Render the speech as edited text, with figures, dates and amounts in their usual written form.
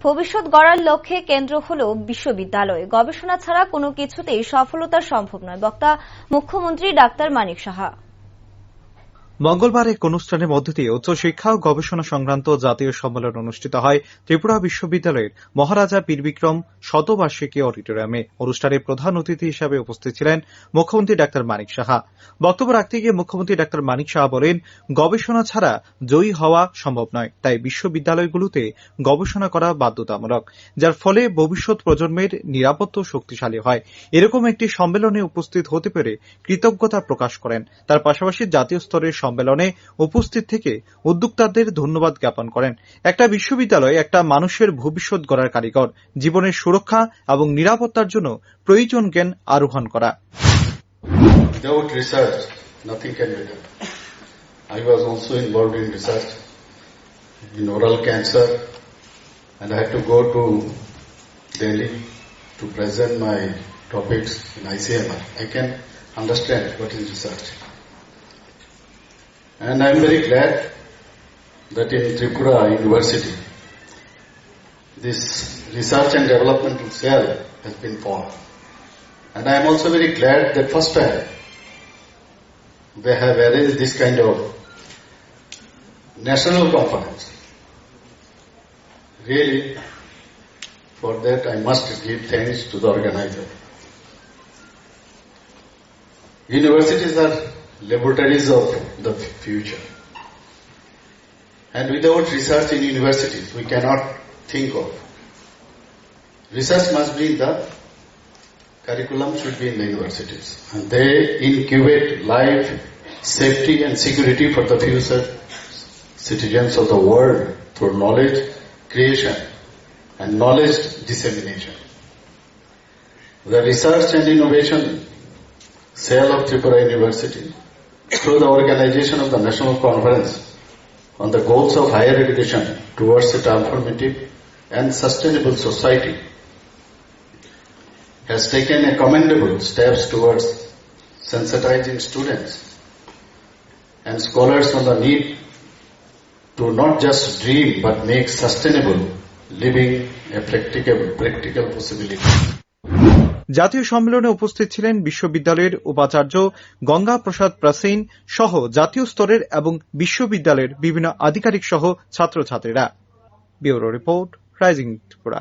ভবিষ্যৎ গড়ার লক্ষ্যে কেন্দ্র হল বিশ্ববিদ্যালয়। গবেষণা ছাড়া কোনো কিছুতেই সফলতা সম্ভব নয়। বক্তা মুখ্যমন্ত্রী ডাক্তার মানিক সাহা। মঙ্গলবার এক অনুষ্ঠানের মধ্য দিয়ে উচ্চশিক্ষা ও গবেষণা সংক্রান্ত জাতীয় সম্মেলন অনুষ্ঠিত হয় ত্রিপুরা বিশ্ববিদ্যালয়ের মহারাজা বীরবিক্রম শতবার্ষিকী অডিটোরিয়ামে। অনুষ্ঠানে প্রধান অতিথি হিসেবে উপস্থিত ছিলেন মুখ্যমন্ত্রী ডাক্তার মানিক সাহা। বক্তব্য রাখতে গিয়ে মুখ্যমন্ত্রী ডাক্তার মানিক সাহা বলেন, গবেষণা ছাড়া জয়ী হওয়া সম্ভব নয়, তাই বিশ্ববিদ্যালয়গুলোতে গবেষণা করা বাধ্যতামূলক, যার ফলে ভবিষ্যৎ প্রজন্মের নিরাপত্তা শক্তিশালী হয়। এরকম একটি সম্মেলনে উপস্থিত হতে পেরে কৃতজ্ঞতা প্রকাশ করেন। তার পাশাপাশি জাতীয় স্তরের সম্মেলনে উপস্থিত থেকে উদ্যোক্তাদের ধন্যবাদ জ্ঞাপন করেন। একটা বিশ্ববিদ্যালয় একটা মানুষের ভবিষ্যৎ গড়ার কারিগর, জীবনের সুরক্ষা এবং নিরাপত্তার জন্য প্রয়োজন জ্ঞান আরোহণ করা। Without research, nothing can be done. I was also involved in research in oral cancer, and I had to go to Delhi to present my topics in ICMR. I can understand what is research. And I am very glad that in Tripura University, this research and developmental cell has been formed. And I am also very glad that first time they have arranged this kind of national conference. Really, for that I must give thanks to the organizer. Universities are laboratories of the future. And without research in universities, we cannot think of. Research must be in the curriculum, should be in the universities. And they incubate life, safety and security for the future citizens of the world through knowledge creation and knowledge dissemination. The research and innovation cell of Tripura University, through the organization of the National Conference on the goals of higher education towards a transformative and sustainable society, has taken a commendable steps towards sensitizing students and scholars on the need to not just dream but make sustainable living a practical possibility. জাতীয় সম্মেলনে উপস্থিত ছিলেন বিশ্ববিদ্যালয়ের উপাচার্য গঙ্গা প্রসাদ প্রাসীন সহ জাতীয় স্তরের এবং বিশ্ববিদ্যালয়ের বিভিন্ন আধিকারিক সহ ছাত্রছাত্রীরা। Bureau report, rising Tripura.